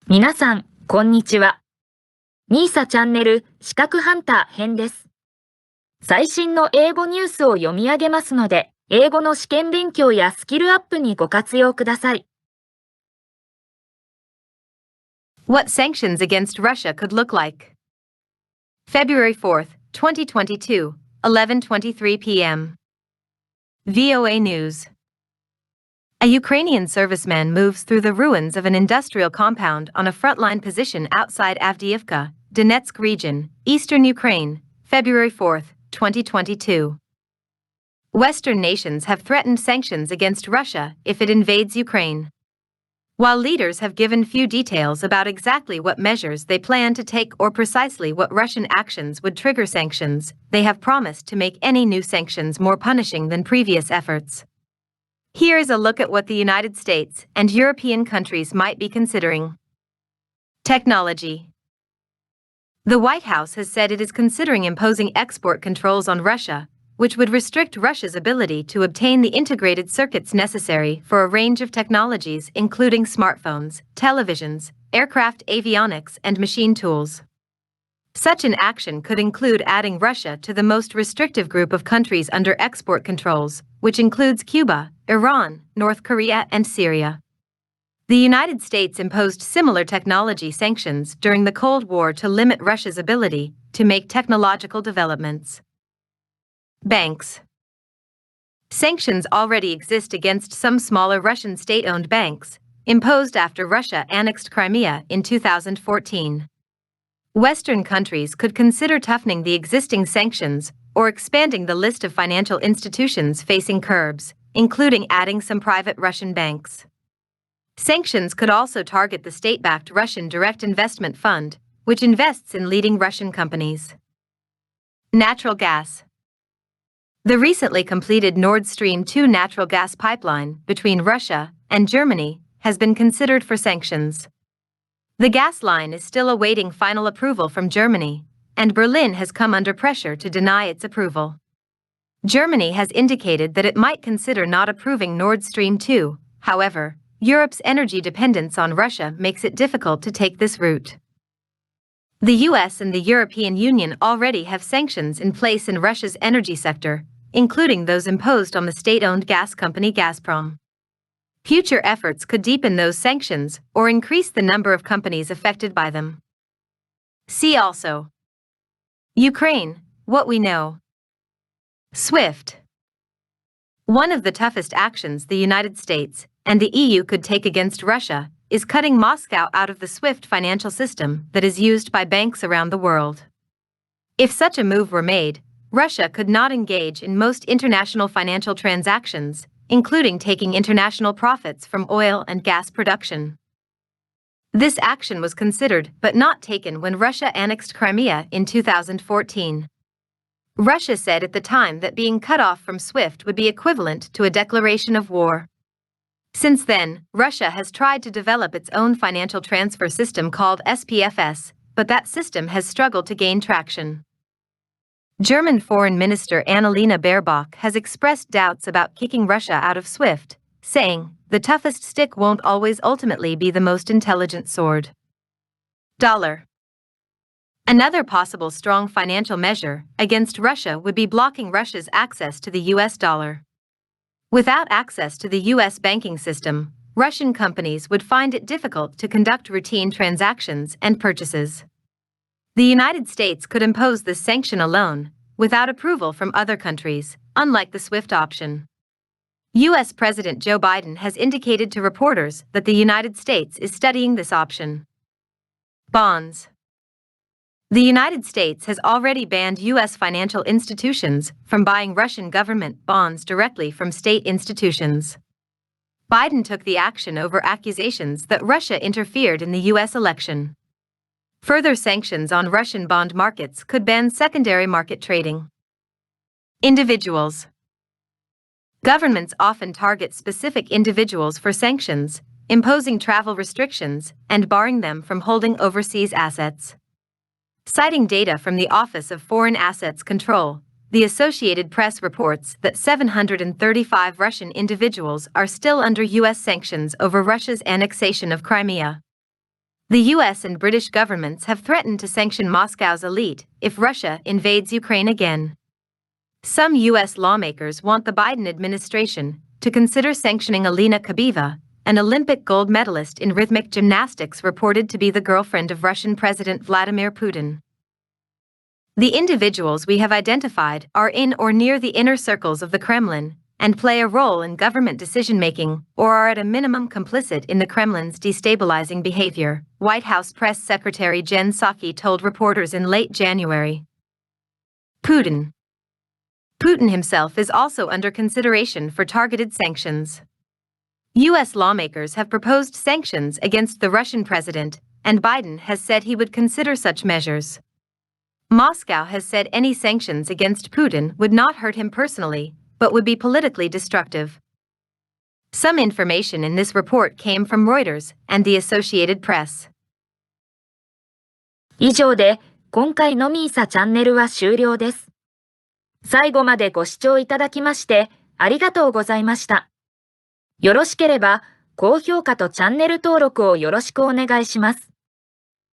皆さん、こんにちは。みーさチャンネル資格ハンター編です。最新の英語ニュースを読み上げますので、英語の試験勉強やスキルアップにご活用ください。What sanctions against Russia could look like. February 4th, 2022, 11:23 p.m. VOA News. A Ukrainian serviceman moves through the ruins of an industrial compound on a frontline position outside Avdiivka, Donetsk region, eastern Ukraine, February 4th, 2022. Western nations have threatened sanctions against Russia if it invades Ukraine. While leaders have given few details about exactly what measures they plan to take or precisely what Russian actions would trigger sanctions, they have promised to make any new sanctions more punishing than previous efforts. Here is a look at what the United States and European countries might be considering. Technology. The White House has said it is considering imposing export controls on Russia, which would restrict Russia's ability to obtain the integrated circuits necessary for a range of technologies including smartphones, televisions, aircraft avionics, and machine tools. Such an action could include adding Russia to the most restrictive group of countries under export controls, which includes Cuba, Iran, North Korea, and Syria. The United States imposed similar technology sanctions during the Cold War to limit Russia's ability to make technological developments. Banks. Sanctions already exist against some smaller Russian state-owned banks, imposed after Russia annexed Crimea in 2014. Western countries could consider toughening the existing sanctions or expanding the list of financial institutions facing curbs, including adding some private Russian banks. Sanctions could also target the state-backed Russian Direct Investment Fund, which invests in leading Russian companies. Natural gas. The recently completed Nord Stream 2 natural gas pipeline between Russia and Germany has been considered for sanctions. The gas line is still awaiting final approval from Germany, and Berlin has come under pressure to deny its approval. Germany has indicated that it might consider not approving Nord Stream 2, however, Europe's energy dependence on Russia makes it difficult to take this route. The US and the European Union already have sanctions in place in Russia's energy sector, including those imposed on the state-owned gas company Gazprom. Future efforts could deepen those sanctions or increase the number of companies affected by them. See also: Ukraine, what we know. SWIFT. One of the toughest actions the United States and the EU could take against Russia is cutting Moscow out of the SWIFT financial system that is used by banks around the world. If such a move were made, Russia could not engage in most international financial transactions, including taking international profits from oil and gas production. This action was considered but not taken when Russia annexed Crimea in 2014. Russia said at the time that being cut off from SWIFT would be equivalent to a declaration of war. Since then, Russia has tried to develop its own financial transfer system called SPFS, but that system has struggled to gain traction. German Foreign Minister Annalena Baerbock has expressed doubts about kicking Russia out of SWIFT, saying, "The toughest stick won't always ultimately be the most intelligent sword." Dollar. Another possible strong financial measure against Russia would be blocking Russia's access to the US dollar. Without access to the US banking system, Russian companies would find it difficult to conduct routine transactions and purchases. The United States could impose this sanction alone, without approval from other countries, unlike the SWIFT option. U.S. President Joe Biden has indicated to reporters that the United States is studying this option. Bonds. The United States has already banned U.S. financial institutions from buying Russian government bonds directly from state institutions. Biden took the action over accusations that Russia interfered in the U.S. election. Further sanctions on Russian bond markets could ban secondary market trading. Individuals. Governments often target specific individuals for sanctions, imposing travel restrictions and barring them from holding overseas assets. Citing data from the Office of Foreign Assets Control, the Associated Press reports that 735 Russian individuals are still under U.S. sanctions over Russia's annexation of Crimea. The US and British governments have threatened to sanction Moscow's elite if Russia invades Ukraine again. Some US lawmakers want the Biden administration to consider sanctioning Alina Kabeva, an Olympic gold medalist in rhythmic gymnastics reported to be the girlfriend of Russian President Vladimir Putin. The individuals we have identified are in or near the inner circles of the Kremlin and play a role in government decision-making or are at a minimum complicit in the Kremlin's destabilizing behavior, White House Press Secretary Jen Psaki told reporters in late January. Putin himself is also under consideration for targeted sanctions. U.S. lawmakers have proposed sanctions against the Russian president, and Biden has said he would consider such measures. Moscow has said any sanctions against Putin would not hurt him personally, but would be politically destructive. Some information in this report came from Reuters and the Associated Press. 以上で今回のミーサチャンネルは終了です。最後までご視聴いただきましてありがとうございました。よろしければ高評価とチャンネル登録をよろしくお願いします。